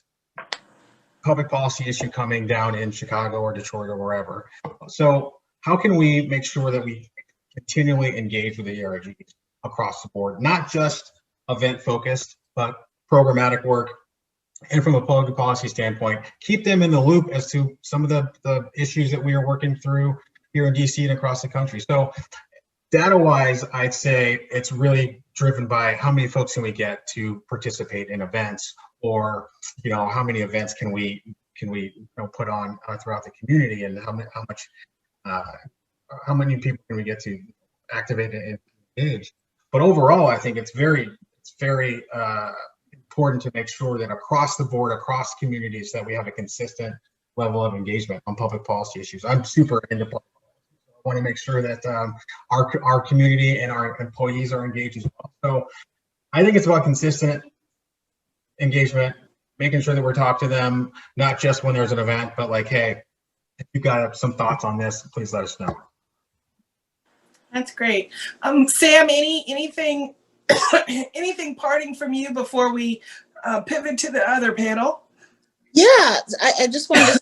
public policy issue coming down in Chicago or Detroit or wherever. So how can we make sure that we continually engage with the ERGs across the board, not just event focused, but programmatic work, and from a public policy standpoint, keep them in the loop as to some of the issues that we are working through here in DC and across the country. So data-wise, I'd say it's really driven by how many folks can we get to participate in events, or how many events can we put on throughout the community, and how many people can we get to activate and engage. But overall, I think it's very important to make sure that across the board, across communities, that we have a consistent level of engagement on public policy issues. I'm super into public policy. I want to make sure that our community and our employees are engaged as well. So I think it's about consistent engagement, making sure that we're talking to them, not just when there's an event, but like, hey, if you've got some thoughts on this, please let us know. That's great. Sam, anything anything parting from you before we pivot to the other panel? Yeah, I just wanted to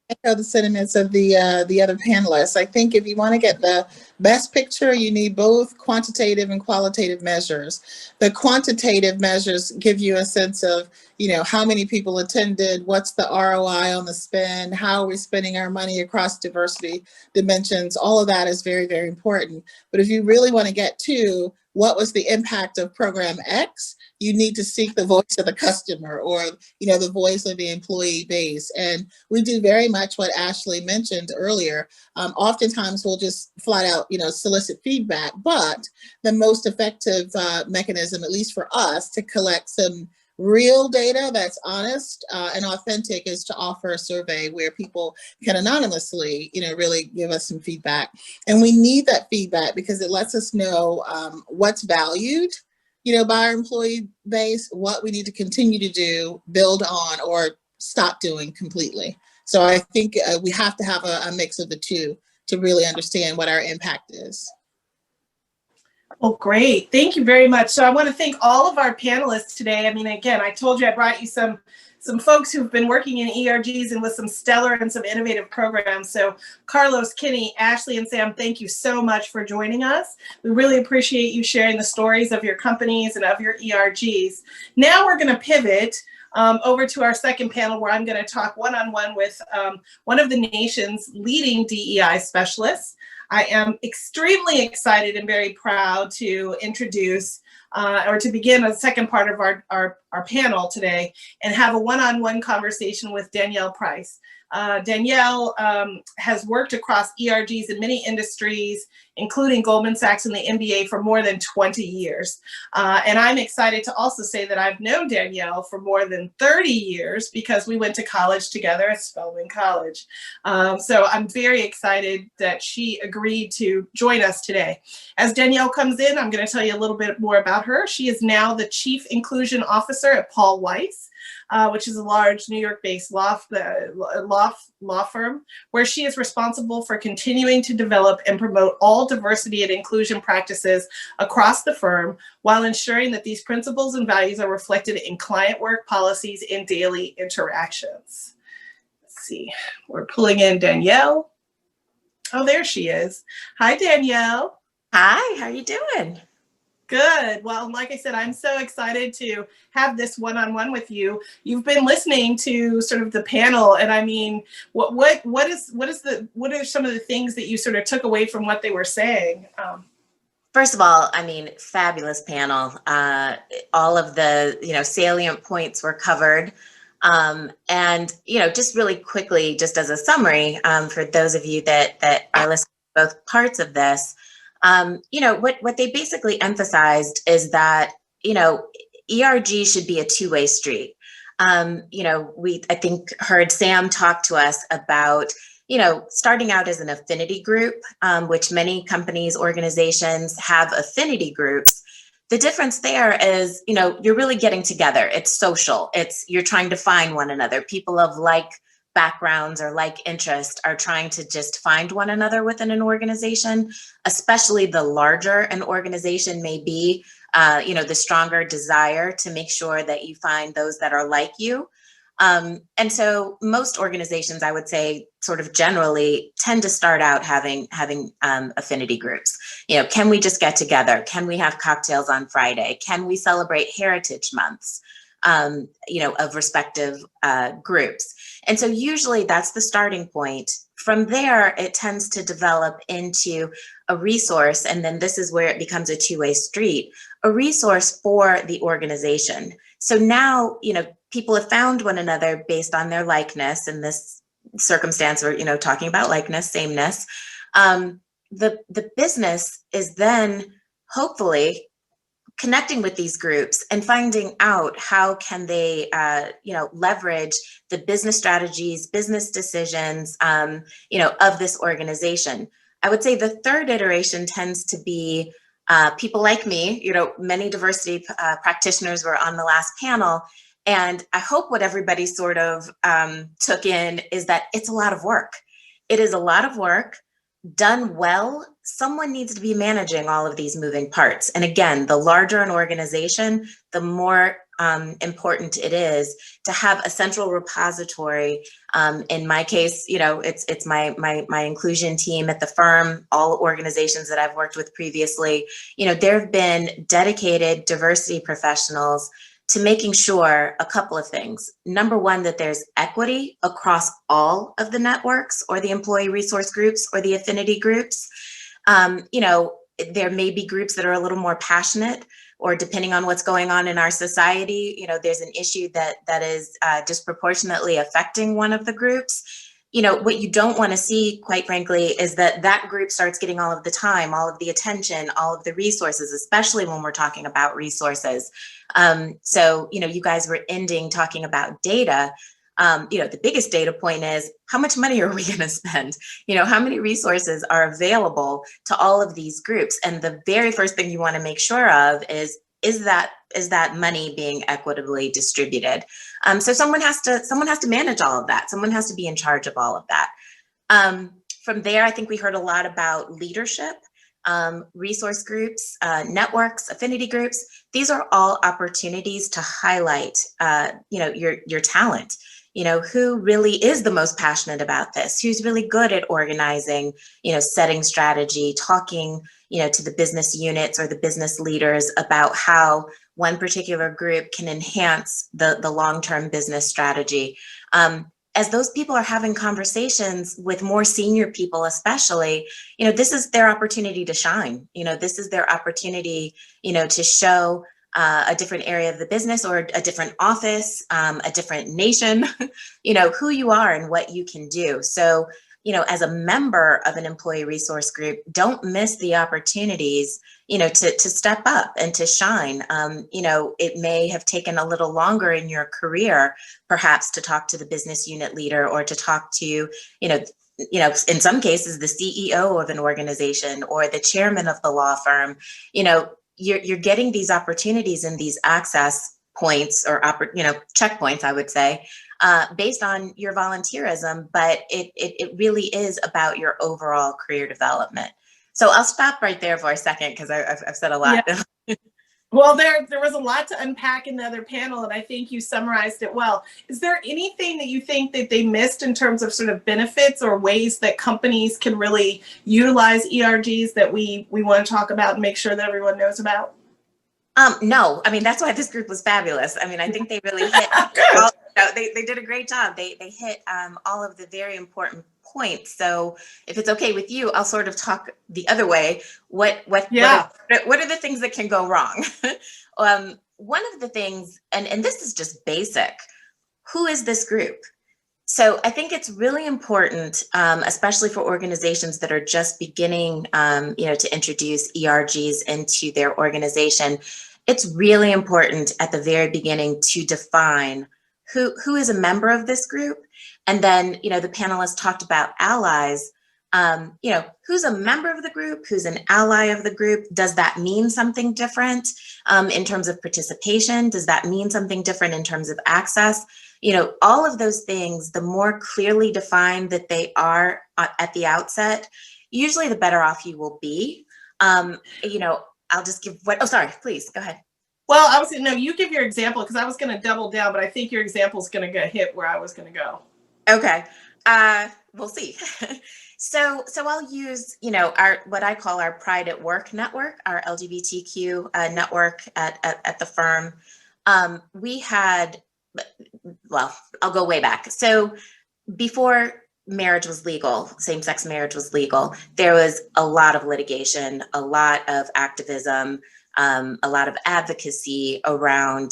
echo the sentiments of the other panelists. I think if you want to get the best picture, you need both quantitative and qualitative measures. The quantitative measures give you a sense of, how many people attended, what's the ROI on the spend, how are we spending our money across diversity dimensions. All of that is very, very important. But if you really want to get to what was the impact of program X, you need to seek the voice of the customer, or the voice of the employee base. And we do very much what Ashley mentioned earlier. Oftentimes we'll just flat out solicit feedback, but the most effective mechanism, at least for us, to collect some real data that's honest and authentic is to offer a survey where people can anonymously really give us some feedback. And we need that feedback because it lets us know what's valued by our employee base, what we need to continue to do, build on, or stop doing completely. So I think we have to have a mix of the two to really understand what our impact is. Well, great. Thank you very much. So I want to thank all of our panelists today. I mean, again, I told you I brought you some folks who've been working in ERGs and with some stellar and some innovative programs. So Carlos, Kenny, Ashley, and Sam, thank you so much for joining us. We really appreciate you sharing the stories of your companies and of your ERGs. Now we're going to pivot over to our second panel, where I'm going to talk one-on-one with one of the nation's leading DEI specialists. I am extremely excited and very proud to introduce or to begin a second part of our panel today and have a one-on-one conversation with Danielle Price. Danielle has worked across ERGs in many industries, including Goldman Sachs and the NBA for more than 20 years. And I'm excited to also say that I've known Danielle for more than 30 years because we went to college together at Spelman College. So I'm very excited that she agreed to join us today. As Danielle comes in, I'm going to tell you a little bit more about her. She is now the Chief Inclusion Officer at Paul Weiss, which is a large New York-based law firm, where she is responsible for continuing to develop and promote all diversity and inclusion practices across the firm, while ensuring that these principles and values are reflected in client work policies and daily interactions. Let's see, we're pulling in Danielle. Oh, there she is. Hi, Danielle. Hi, how are you doing? Good. Well, like I said, I'm so excited to have this one-on-one with you. You've been listening to sort of the panel, and I mean, what are some of the things that you sort of took away from what they were saying? First of all, I mean, fabulous panel. All of the salient points were covered, and just really quickly, just as a summary, for those of you that are listening to both parts of this. What they basically emphasized is that, ERG should be a two-way street. I think heard Sam talk to us about, starting out as an affinity group, which many companies, organizations have affinity groups. The difference there is, you're really getting together. It's social. You're trying to find one another. People of like backgrounds or like interest are trying to just find one another within an organization, especially the larger an organization may be, the stronger desire to make sure that you find those that are like you. And so most organizations, I would say, sort of generally tend to start out having affinity groups. Can we just get together? Can we have cocktails on Friday? Can we celebrate heritage months? Of respective groups. And so usually that's the starting point. From there, it tends to develop into a resource, and then this is where it becomes a two-way street, a resource for the organization. So now, people have found one another based on their likeness. In this circumstance, we're, talking about likeness, sameness. The business is then hopefully connecting with these groups and finding out how can they, leverage the business strategies, business decisions, of this organization. I would say the third iteration tends to be people like me. Many diversity practitioners were on the last panel, and I hope what everybody sort of took in is that it's a lot of work. It is a lot of work. Done well, someone needs to be managing all of these moving parts. And again, the larger an organization, the more important it is to have a central repository. In my case, it's my inclusion team at the firm, all organizations that I've worked with previously. There have been dedicated diversity professionals to making sure a couple of things. Number one, that there's equity across all of the networks or the employee resource groups or the affinity groups. There may be groups that are a little more passionate, or depending on what's going on in our society, there's an issue that is disproportionately affecting one of the groups. What you don't want to see, quite frankly, is that group starts getting all of the time, all of the attention, all of the resources, especially when we're talking about resources. So, you guys were ending talking about data. The biggest data point is how much money are we going to spend? How many resources are available to all of these groups? And the very first thing you want to make sure of is that money being equitably distributed? So someone has to manage all of that. Someone has to be in charge of all of that. From there, I think we heard a lot about leadership, resource groups, networks, affinity groups. These are all opportunities to highlight, your talent. Who really is the most passionate about this? Who's really good at organizing, setting strategy, talking, to the business units or the business leaders about how one particular group can enhance the long-term business strategy. As those people are having conversations with more senior people, especially, this is their opportunity to shine. This is their opportunity, to show a different area of the business or a different office, a different nation, who you are and what you can do. So, as a member of an employee resource group, don't miss the opportunities, to step up and to shine. It may have taken a little longer in your career, perhaps, to talk to the business unit leader or to talk to, in some cases, the CEO of an organization or the chairman of the law firm. You're getting these opportunities and these access points or checkpoints, I would say, based on your volunteerism, but it really is about your overall career development. So I'll stop right there for a second because I've said a lot. Yeah. Well, there was a lot to unpack in the other panel, and I think you summarized it well. Is there anything that you think that they missed in terms of sort of benefits or ways that companies can really utilize ERGs that we want to talk about and make sure that everyone knows about? No, I mean, that's why this group was fabulous. I mean, I think they really hit, they did a great job. They hit all of the very important points. So if it's okay with you, I'll sort of talk the other way. What are the things that can go wrong? One of the things, and this is just basic, who is this group? So I think it's really important, especially for organizations that are just beginning, to introduce ERGs into their organization. It's really important at the very beginning to define who is a member of this group. And then, the panelists talked about allies. Who's a member of the group? Who's an ally of the group? Does that mean something different in terms of participation? Does that mean something different in terms of access? All of those things, the more clearly defined that they are at the outset, usually the better off you will be. I'll just give sorry, please go ahead. Well, I was no, you give your example because I was going to double down, but I think your example is going to get hit where I was going to go. Okay, we'll see. So I'll use, what I call our Pride at Work network, our LGBTQ network at the firm. We had, I'll go way back. So before marriage was legal, same-sex marriage was legal, there was a lot of litigation, a lot of activism, a lot of advocacy around,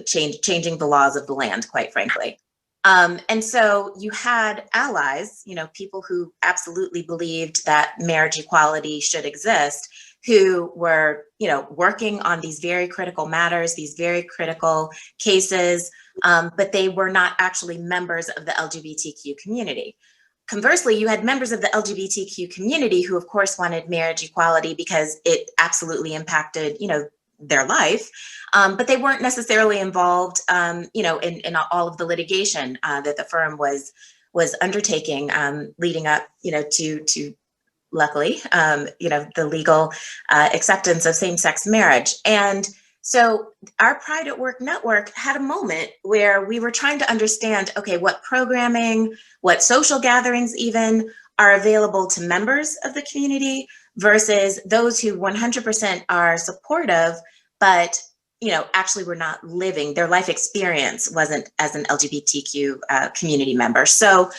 changing the laws of the land, quite frankly. And so you had allies, people who absolutely believed that marriage equality should exist, who were, working on these very critical matters, these very critical cases, but they were not actually members of the LGBTQ community. Conversely, you had members of the LGBTQ community who, of course, wanted marriage equality because it absolutely impacted, their life, but they weren't necessarily involved, in all of the litigation that the firm was undertaking, leading up, to luckily, the legal acceptance of same-sex marriage. And so our Pride at Work network had a moment where we were trying to understand, okay, what programming, what social gatherings even are available to members of the community versus those who 100% are supportive, but actually were not living, their life experience wasn't as an LGBTQ community member. So,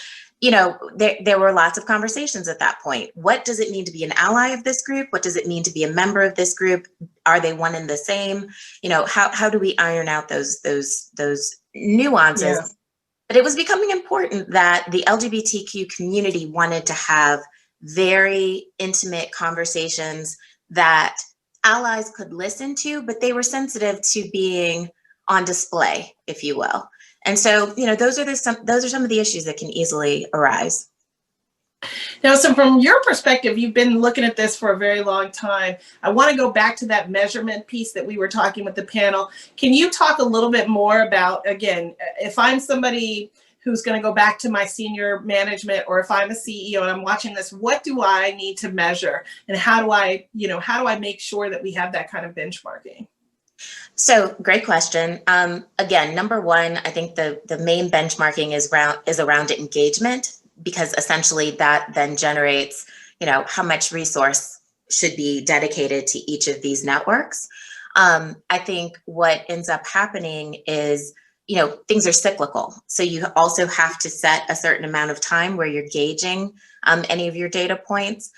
there were lots of conversations at that point. What does it mean to be an ally of this group? What does it mean to be a member of this group? Are they one and the same? How do we iron out those nuances? Yeah. But it was becoming important that the LGBTQ community wanted to have very intimate conversations that allies could listen to, but they were sensitive to being on display, if you will. And so, those are some of the issues that can easily arise. Now, so from your perspective, you've been looking at this for a very long time. I want to go back to that measurement piece that we were talking with the panel. Can you talk a little bit more about, again, if I'm somebody who's going to go back to my senior management, or if I'm a CEO and I'm watching this, what do I need to measure? And how do I make sure that we have that kind of benchmarking? So great question. Again, number one, I think the main benchmarking is around engagement, because essentially that then generates, how much resource should be dedicated to each of these networks. I think what ends up happening is, things are cyclical. So you also have to set a certain amount of time where you're gauging any of your data points.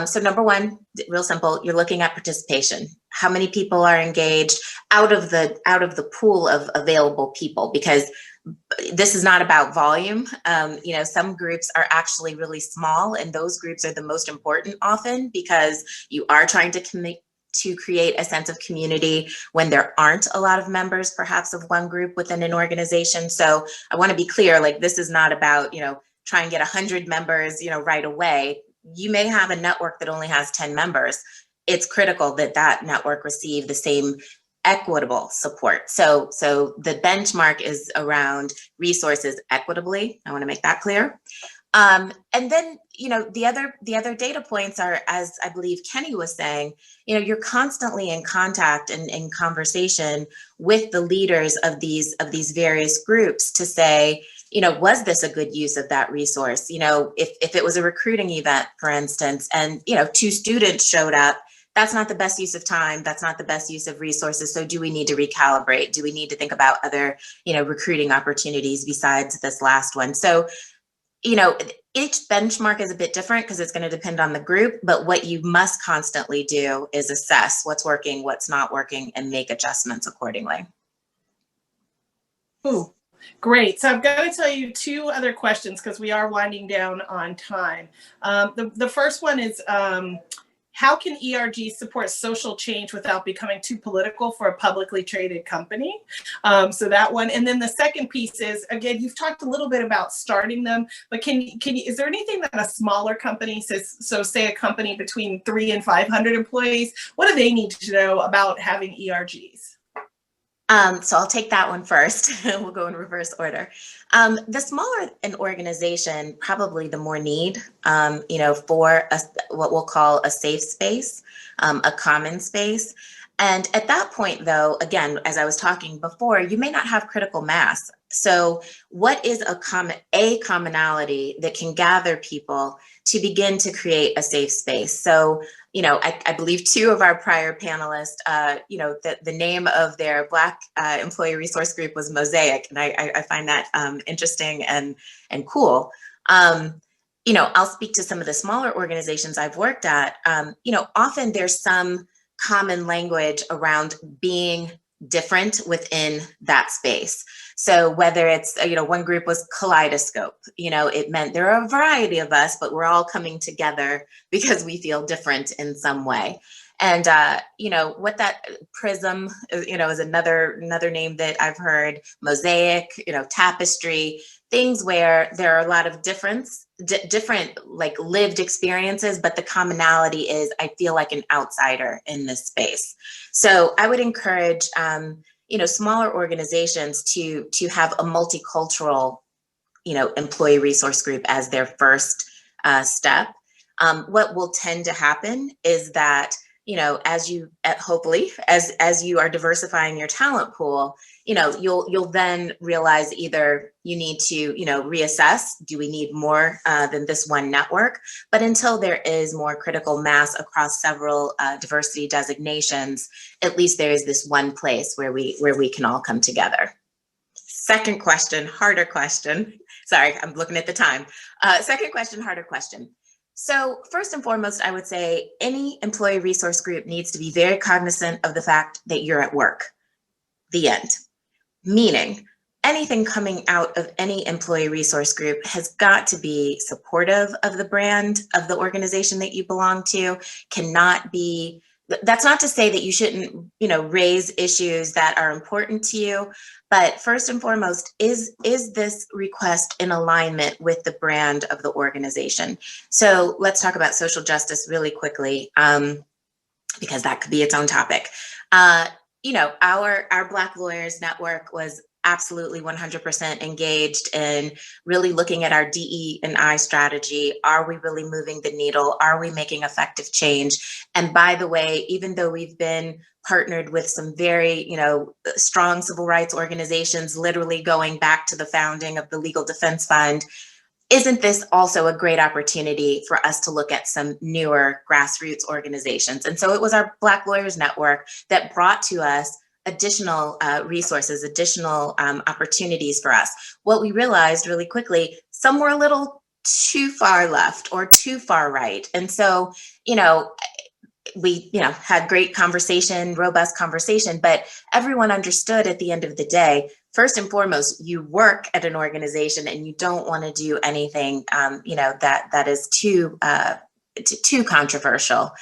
So number one, real simple, you're looking at participation. How many people are engaged out of the pool of available people? Because this is not about volume. Some groups are actually really small, and those groups are the most important often because you are trying to create a sense of community when there aren't a lot of members, perhaps of one group within an organization. So I want to be clear, like, this is not about, try and get 100 members, right away. You may have a network that only has 10 members. It's critical that that network receive the same equitable support. So the benchmark is around resources equitably. I want to make that clear. And then, the other data points are, as I believe Kenny was saying, you're constantly in contact and in conversation with the leaders of these various groups to say, was this a good use of that resource? If it was a recruiting event, for instance, and, 2 students showed up, that's not the best use of time. That's not the best use of resources. So do we need to recalibrate? Do we need to think about other, recruiting opportunities besides this last one? So, each benchmark is a bit different because it's going to depend on the group, but what you must constantly do is assess what's working, what's not working, and make adjustments accordingly. Ooh, great. So I've got to tell you 2 other questions because we are winding down on time. The first one is, how can ERG support social change without becoming too political for a publicly traded company? So that one. And then the second piece is, again, you've talked a little bit about starting them, but can you, is there anything that a smaller company says, so say a company between 300 and 500 employees, what do they need to know about having ERGs? So I'll take that one first. We'll go in reverse order. The smaller an organization, probably the more need, for what we'll call a safe space, a common space. And at that point, though, again, as I was talking before, you may not have critical mass. So what is a commonality that can gather people to begin to create a safe space? So, I believe 2 of our prior panelists, the name of their Black employee resource group was Mosaic. And I find that interesting and cool. I'll speak to some of the smaller organizations I've worked at. Often there's some common language around being different within that space. So whether it's, one group was Kaleidoscope, it meant there are a variety of us, but we're all coming together because we feel different in some way. And, what that Prism, is another name that I've heard, Mosaic, Tapestry, things where there are a lot of different like lived experiences, but the commonality is I feel like an outsider in this space. So I would encourage, smaller organizations to have a multicultural, employee resource group as their first step. What will tend to happen is that, as you hopefully as you are diversifying your talent pool, you'll then realize either you need to, reassess, do we need more than this one network? But until there is more critical mass across several diversity designations, at least there is this one place where we can all come together. Second question, harder question. Sorry, I'm looking at the time. Second question, harder question. So first and foremost, I would say any employee resource group needs to be very cognizant of the fact that you're at work. The end. Meaning, anything coming out of any employee resource group has got to be supportive of the brand of the organization that you belong to, cannot be, that's not to say that you shouldn't, raise issues that are important to you, but first and foremost, is this request in alignment with the brand of the organization? So let's talk about social justice really quickly, because that could be its own topic. Our Black Lawyers Network was absolutely 100% engaged in really looking at our DE&I strategy. Are we really moving the needle? Are we making effective change? And by the way, even though we've been partnered with some very, strong civil rights organizations, literally going back to the founding of the Legal Defense Fund, isn't this also a great opportunity for us to look at some newer grassroots organizations? And so it was our Black Lawyers Network that brought to us additional resources, additional opportunities for us. What we realized really quickly, some were a little too far left or too far right. And so, we, had great conversation, robust conversation, but everyone understood at the end of the day, first and foremost, you work at an organization and you don't want to do anything, that is too controversial,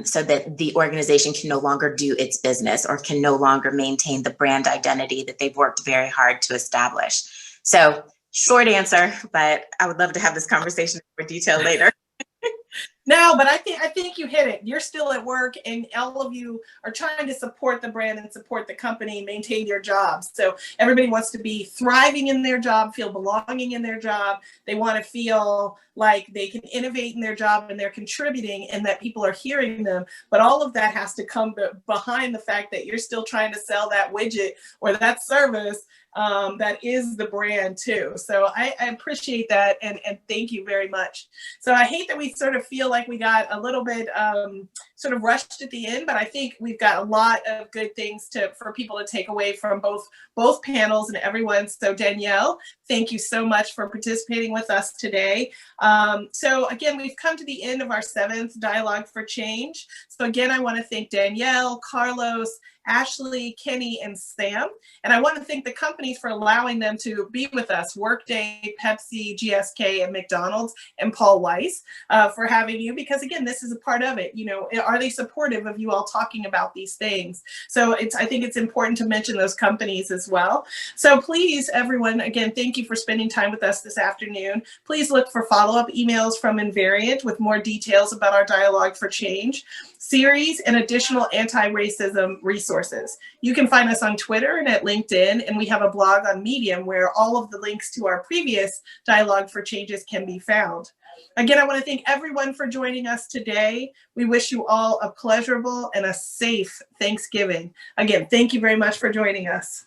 so that the organization can no longer do its business or can no longer maintain the brand identity that they've worked very hard to establish. So short answer, but I would love to have this conversation in more detail later. No, but I think you hit it. You're still at work, and all of you are trying to support the brand and support the company, maintain your jobs. So everybody wants to be thriving in their job, feel belonging in their job. They want to feel like they can innovate in their job and they're contributing and that people are hearing them. But all of that has to come behind the fact that you're still trying to sell that widget or that service that is the brand too. So I appreciate that, and thank you very much. So I hate that we sort of feel like we got a little bit sort of rushed at the end, but I think we've got a lot of good things for people to take away from both panels and everyone. So Danielle, thank you so much for participating with us today. So again, we've come to the end of our 7th Dialogue for Change. So again, I want to thank Danielle, Carlos, Ashley, Kenny, and Sam. And I want to thank the companies for allowing them to be with us, Workday, Pepsi, GSK, and McDonald's, and Paul Weiss for having you, because again, this is a part of it. Are they supportive of you all talking about these things? So I think it's important to mention those companies as well. So please, everyone, again, thank you for spending time with us this afternoon. Please look for follow-up emails from Invariant with more details about our Dialogue for Change series and additional anti-racism resources. You can find us on Twitter and at LinkedIn, and we have a blog on Medium where all of the links to our previous Dialogue for Changes can be found. Again, I want to thank everyone for joining us today. We wish you all a pleasurable and a safe Thanksgiving. Again, thank you very much for joining us.